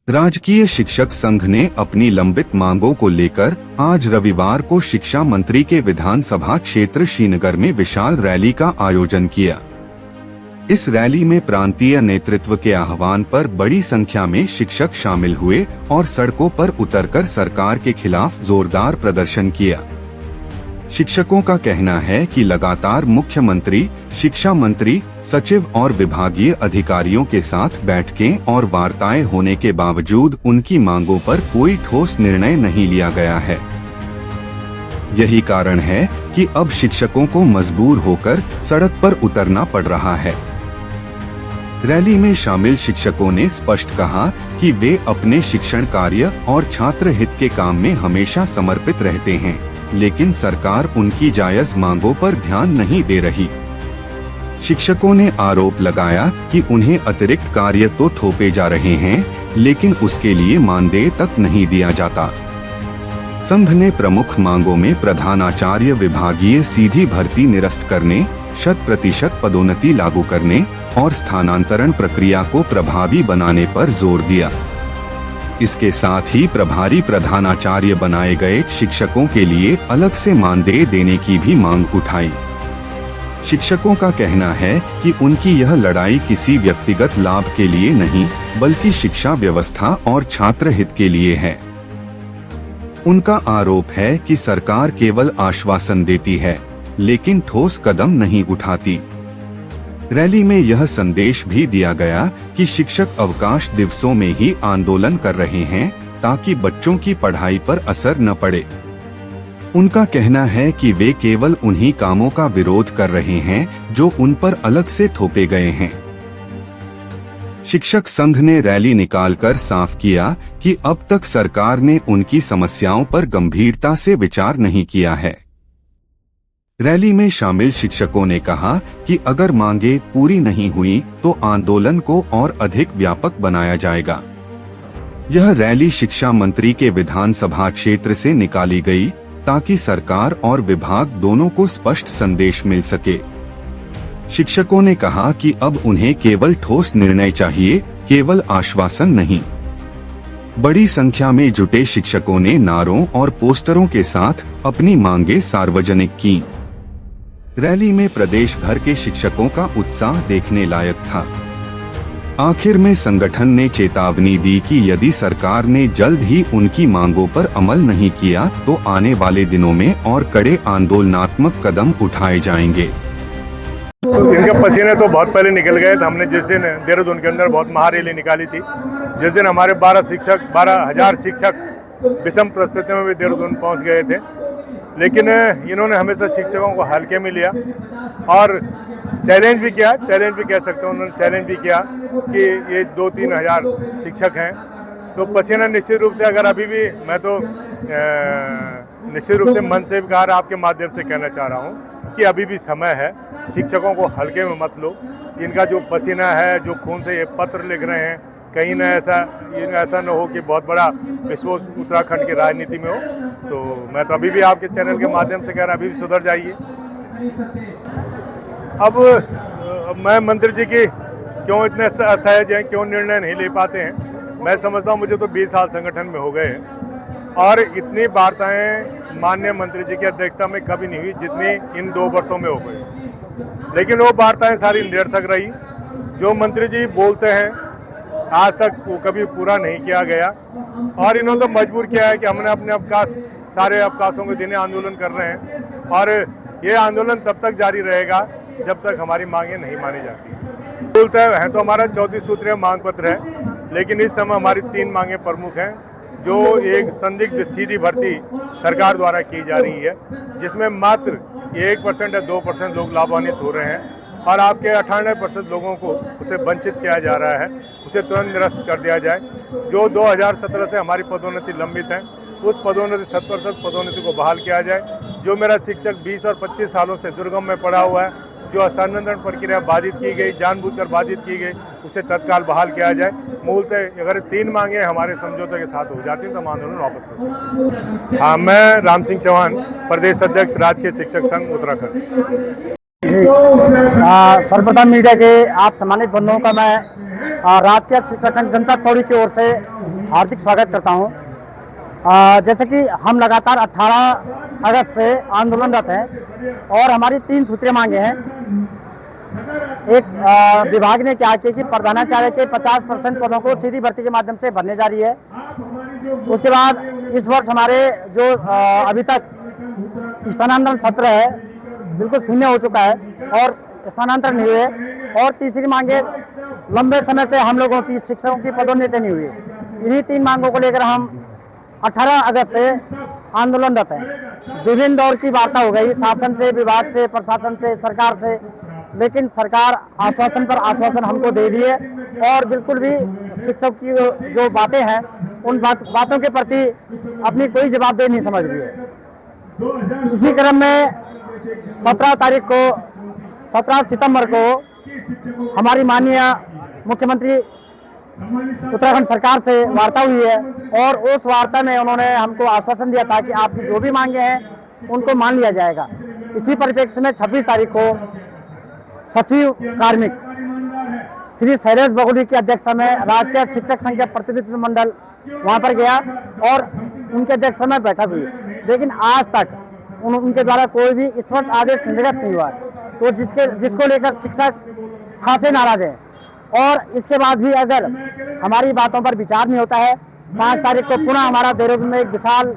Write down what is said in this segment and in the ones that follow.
राजकीय शिक्षक संघ ने अपनी लंबित मांगों को लेकर आज रविवार को शिक्षा मंत्री के विधानसभा क्षेत्र श्रीनगर में विशाल रैली का आयोजन किया। इस रैली में प्रांतीय नेतृत्व के आह्वान पर बड़ी संख्या में शिक्षक शामिल हुए और सड़कों पर उतरकर सरकार के खिलाफ जोरदार प्रदर्शन किया। शिक्षकों का कहना है कि लगातार मुख्यमंत्री, शिक्षा मंत्री, सचिव और विभागीय अधिकारियों के साथ बैठकें और वार्ताएं होने के बावजूद उनकी मांगों पर कोई ठोस निर्णय नहीं लिया गया है। यही कारण है कि अब शिक्षकों को मजबूर होकर सड़क पर उतरना पड़ रहा है। रैली में शामिल शिक्षकों ने स्पष्ट कहा कि वे अपने शिक्षण कार्य और छात्र हित के काम में हमेशा समर्पित रहते हैं, लेकिन सरकार उनकी जायज मांगों पर ध्यान नहीं दे रही। शिक्षकों ने आरोप लगाया कि उन्हें अतिरिक्त कार्य तो थोपे जा रहे हैं, लेकिन उसके लिए मानदेय तक नहीं दिया जाता। संघ ने प्रमुख मांगों में प्रधानाचार्य विभागीय सीधी भर्ती निरस्त करने, 100% पदोन्नति लागू करने और स्थानांतरण प्रक्रिया को प्रभावी बनाने पर जोर दिया। इसके साथ ही प्रभारी प्रधानाचार्य बनाए गए शिक्षकों के लिए अलग से मानदेय देने की भी मांग उठाई। शिक्षकों का कहना है कि उनकी यह लड़ाई किसी व्यक्तिगत लाभ के लिए नहीं, बल्कि शिक्षा व्यवस्था और छात्र हित के लिए है। उनका आरोप है कि सरकार केवल आश्वासन देती है, लेकिन ठोस कदम नहीं उठाती। रैली में यह संदेश भी दिया गया कि शिक्षक अवकाश दिवसों में ही आंदोलन कर रहे हैं ताकि बच्चों की पढ़ाई पर असर न पड़े। उनका कहना है कि वे केवल उन्हीं कामों का विरोध कर रहे हैं जो उन पर अलग से थोपे गए हैं। शिक्षक संघ ने रैली निकालकर साफ किया कि अब तक सरकार ने उनकी समस्याओं पर गंभीरता से विचार नहीं किया है। रैली में शामिल शिक्षकों ने कहा कि अगर मांगे पूरी नहीं हुई तो आंदोलन को और अधिक व्यापक बनाया जाएगा। यह रैली शिक्षा मंत्री के विधानसभा क्षेत्र से निकाली गई ताकि सरकार और विभाग दोनों को स्पष्ट संदेश मिल सके। शिक्षकों ने कहा कि अब उन्हें केवल ठोस निर्णय चाहिए, केवल आश्वासन नहीं। बड़ी संख्या में जुटे शिक्षकों ने नारों और पोस्टरों के साथ अपनी मांगे सार्वजनिक की। रैली में प्रदेश भर के शिक्षकों का उत्साह देखने लायक था। आखिर में संगठन ने चेतावनी दी कि यदि सरकार ने जल्द ही उनकी मांगों पर अमल नहीं किया तो आने वाले दिनों में और कड़े आंदोलनात्मक कदम उठाए जाएंगे। तो इनके पसीने तो बहुत पहले निकल गए थे। हमने जिस दिन देहरादून के अंदर बहुत महारैली निकाली थी, जिस दिन हमारे 12,000 शिक्षक विषम परिस्थितियों में भी देहरादून पहुंच गए थे, लेकिन इन्होंने हमेशा शिक्षकों को हल्के में लिया और चैलेंज भी किया, चैलेंज भी कह सकते हैं, उन्होंने चैलेंज भी किया कि ये 2-3 हज़ार शिक्षक हैं तो पसीना निश्चित रूप से, अगर अभी भी मैं तो निश्चित रूप से मन से विकार आपके माध्यम से कहना चाह रहा हूँ कि अभी भी समय है, शिक्षकों को हल्के में मत लो। इनका जो पसीना है, जो खून से ये पत्र लिख रहे हैं, कहीं न ऐसा न हो कि बहुत बड़ा विस्फोट उत्तराखंड की राजनीति में हो। तो मैं तो अभी भी आपके चैनल के माध्यम से कह रहा, अभी भी सुधर जाइए। अब मैं मंत्री जी की क्यों इतने असहज हैं, क्यों निर्णय नहीं ले पाते हैं, मैं समझता हूँ मुझे तो 20 साल संगठन में हो गए हैं और इतनी वार्ताएं माननीय मंत्री जी की अध्यक्षता में कभी नहीं हुई जितनी इन 2 वर्षों में हो गई। लेकिन वो वार्ताएं सारी निरर्थक रही। जो मंत्री जी बोलते हैं आज तक वो कभी पूरा नहीं किया गया और इन्होंने तो मजबूर किया है कि हमने अपने अवकाश, सारे अवकाशों के दिन आंदोलन कर रहे हैं और ये आंदोलन तब तक जारी रहेगा जब तक हमारी मांगें नहीं मानी जाती। बोलते हैं तो हमारा 34 सूत्रीय मांग पत्र है, लेकिन इस समय हमारी 3 मांगें प्रमुख हैं जो एक संदिग्ध सीधी भर्ती सरकार द्वारा की जा रही है, जिसमें मात्र 1% या 2% लोग लाभान्वित हो रहे हैं और आपके 98% लोगों को उसे वंचित किया जा रहा है, उसे तुरंत निरस्त कर दिया जाए। जो 2017 से हमारी पदोन्नति लंबित है, उस पदोन्नति 100% पदोन्नति को बहाल किया जाए। जो मेरा शिक्षक 20 और 25 सालों से दुर्गम में पड़ा हुआ है, जो स्थानांतरण प्रक्रिया बाधित की गई, जानबूझकर बाधित की गई, उसे तत्काल बहाल किया जाए। मूलतः अगर 3 मांगे हमारे समझौते के साथ हो जाती हैं तो हम आंदोलन वापस कर सकते हैं। हाँ, मैं राम सिंह चौहान, प्रदेश अध्यक्ष राजकीय शिक्षक संघ उत्तराखंड। सर्वप्रथम मीडिया के आप सम्मानित बंधुओं का मैं राजकीय शिक्षक संघ जनता पौड़ी की ओर से हार्दिक स्वागत करता हूं। जैसे कि हम लगातार 18 अगस्त से आंदोलनरत हैं और हमारी 3 सूत्रीय मांगे हैं। एक, विभाग ने क्या किया कि प्रधानाचार्य के 50% पदों को सीधी भर्ती के माध्यम से भरने जा रही है। उसके बाद इस वर्ष हमारे जो अभी तक स्थानांतरण सत्र है बिल्कुल शून्य हो चुका है और स्थानांतरण नहीं हुए। और तीसरी मांगे, लंबे समय से हम लोगों की शिक्षकों की पदोन्नति नहीं हुई। इन्हीं 3 मांगों को लेकर हम 18 अगस्त से आंदोलनरत हैं। विभिन्न दौर की वार्ता हो गई, शासन से, विभाग से, प्रशासन से, सरकार से, लेकिन सरकार आश्वासन पर आश्वासन हमको दे रही है और बिल्कुल भी शिक्षक की जो बातें हैं उन बातों के प्रति अपनी कोई जवाबदेही नहीं समझ रही है। इसी क्रम में 17 सितंबर को हमारी माननीय मुख्यमंत्री उत्तराखंड सरकार से वार्ता हुई है और उस वार्ता में उन्होंने हमको आश्वासन दिया था कि आपकी जो भी मांगे हैं उनको मान लिया जाएगा। इसी परिप्रेक्ष्य में 26 तारीख को सचिव कार्मिक श्री शैलेश बगोली की अध्यक्षता में राष्ट्रीय शिक्षक संघ का प्रतिनिधित्व मंडल वहां पर गया और उनके अध्यक्षता में बैठक हुई, लेकिन आज तक उनके द्वारा कोई भी स्पष्ट आदेश निर्गत नहीं हुआ। तो जिसको लेकर शिक्षक खासे नाराज है और इसके बाद भी अगर हमारी बातों पर विचार नहीं होता है, 5 तारीख को पुनः हमारा देहरादून में एक विशाल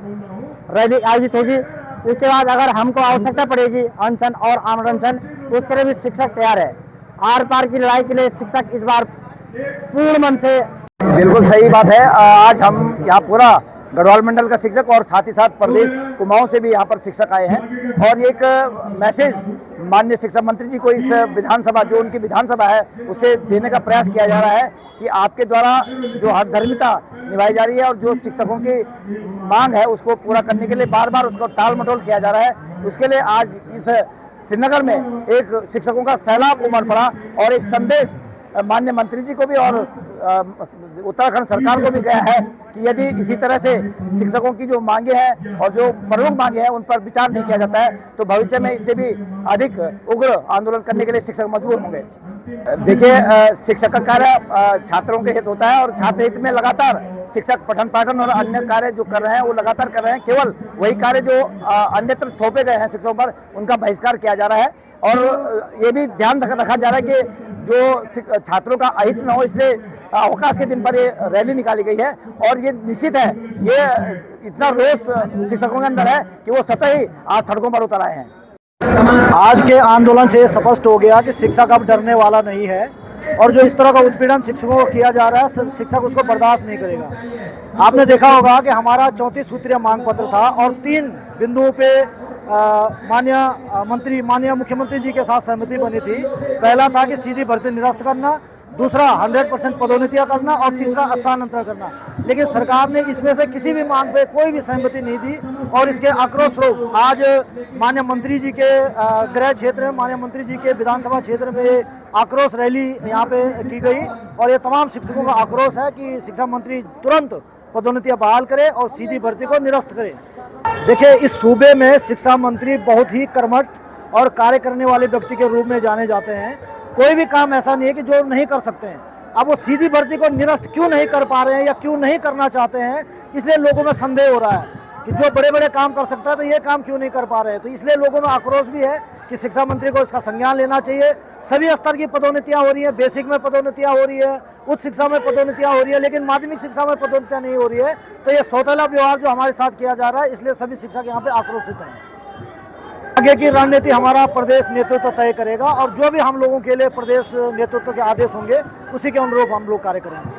रैली आयोजित होगी। उसके बाद अगर हमको आवश्यकता पड़ेगी अनशन और आमरण, उसके लिए भी शिक्षक तैयार है। आर पार की लड़ाई के लिए शिक्षक इस बार पूर्ण मन से। बिल्कुल सही बात है। आज हम यहाँ पूरा गढ़वाल मंडल का शिक्षक और साथ ही साथ प्रदेश कुमाऊं से भी यहाँ पर शिक्षक आए हैं और एक मैसेज माननीय शिक्षा मंत्री जी को इस विधानसभा, जो उनकी विधानसभा है, उसे देने का प्रयास किया जा रहा है कि आपके द्वारा जो हकधर्मिता निभाई जा रही है और जो शिक्षकों की मांग है उसको पूरा करने के लिए बार बार उसको टाल मटोल किया जा रहा है। उसके लिए आज इस श्रीनगर में एक शिक्षकों का सैलाब उमड़ पड़ा और एक संदेश माननीय मंत्री जी को भी और उत्तराखंड सरकार को भी गया है कि यदि इसी तरह से शिक्षकों की जो मांगे हैं और जो प्रमुख मांगे हैं उन पर विचार नहीं किया जाता है तो भविष्य में इससे भी अधिक उग्र आंदोलन करने के लिए शिक्षक मजबूर होंगे। देखिए, शिक्षक का कार्य छात्रों के हित होता है और छात्र हित में लगातार शिक्षक पठन पाठन और अन्य कार्य जो कर रहे हैं वो लगातार कर रहे हैं। केवल वही कार्य जो अन्यत्र थोपे गए हैं शिक्षकों पर, उनका बहिष्कार किया जा रहा है और ये भी ध्यान रखा जा रहा है कि जो छात्रों का अहित न हो, इसलिए अवकाश के दिन पर ये रैली निकाली गई है। और ये निश्चित है, ये इतना रोष शिक्षकों के अंदर है कि वो स्वतः ही आज सड़कों पर उतर आए हैं। आज के आंदोलन से स्पष्ट हो गया कि शिक्षक अब डरने वाला नहीं है और जो इस तरह का उत्पीड़न शिक्षकों को किया जा रहा है शिक्षक उसको बर्दाश्त नहीं करेगा। आपने देखा होगा कि हमारा 34 सूत्रीय मांग पत्र था और 3 बिंदुओं पे माननीय मुख्यमंत्री जी के साथ सहमति बनी थी। पहला था कि सीधी भर्ती निरस्त करना, दूसरा 100% पदोन्नतियां करना और तीसरा स्थानांतरण करना। लेकिन सरकार ने इसमें से किसी भी मांग पे कोई भी सहमति नहीं दी और इसके आक्रोश स्वरूप आज माननीय मंत्री जी के गृह क्षेत्र में, माननीय मंत्री जी के विधानसभा क्षेत्र में आक्रोश रैली यहाँ पे की गई और ये तमाम शिक्षकों का आक्रोश है कि शिक्षा मंत्री तुरंत पदोन्नतियां बहाल करे और सीधी भर्ती को निरस्त करे। देखिए, इस सूबे में शिक्षा मंत्री बहुत ही कर्मठ और कार्य करने वाले व्यक्ति के रूप में जाने जाते हैं। कोई भी काम ऐसा नहीं है कि जो नहीं कर सकते हैं। अब वो सीधी भर्ती को निरस्त क्यों नहीं कर पा रहे हैं या क्यों नहीं करना चाहते हैं, इसलिए लोगों में संदेह हो रहा है कि जो बड़े बड़े काम कर सकता है तो ये काम क्यों नहीं कर पा रहे हैं। तो इसलिए लोगों में आक्रोश भी है कि शिक्षा मंत्री को इसका संज्ञान लेना चाहिए। सभी स्तर की पदोन्नतियां हो रही है, बेसिक में पदोन्नतियां हो रही है, उच्च शिक्षा में पदोन्नतियां हो रही है, लेकिन माध्यमिक शिक्षा में पदोन्नतियां नहीं हो रही है। तो ये सौतेला व्यवहार जो हमारे साथ किया जा रहा है, इसलिए सभी शिक्षक यहाँ पे आक्रोशित हैं। आगे की रणनीति हमारा प्रदेश नेतृत्व तय करेगा और जो भी हम लोगों के लिए प्रदेश नेतृत्व के आदेश होंगे उसी के अनुरूप हम लोग कार्य करेंगे।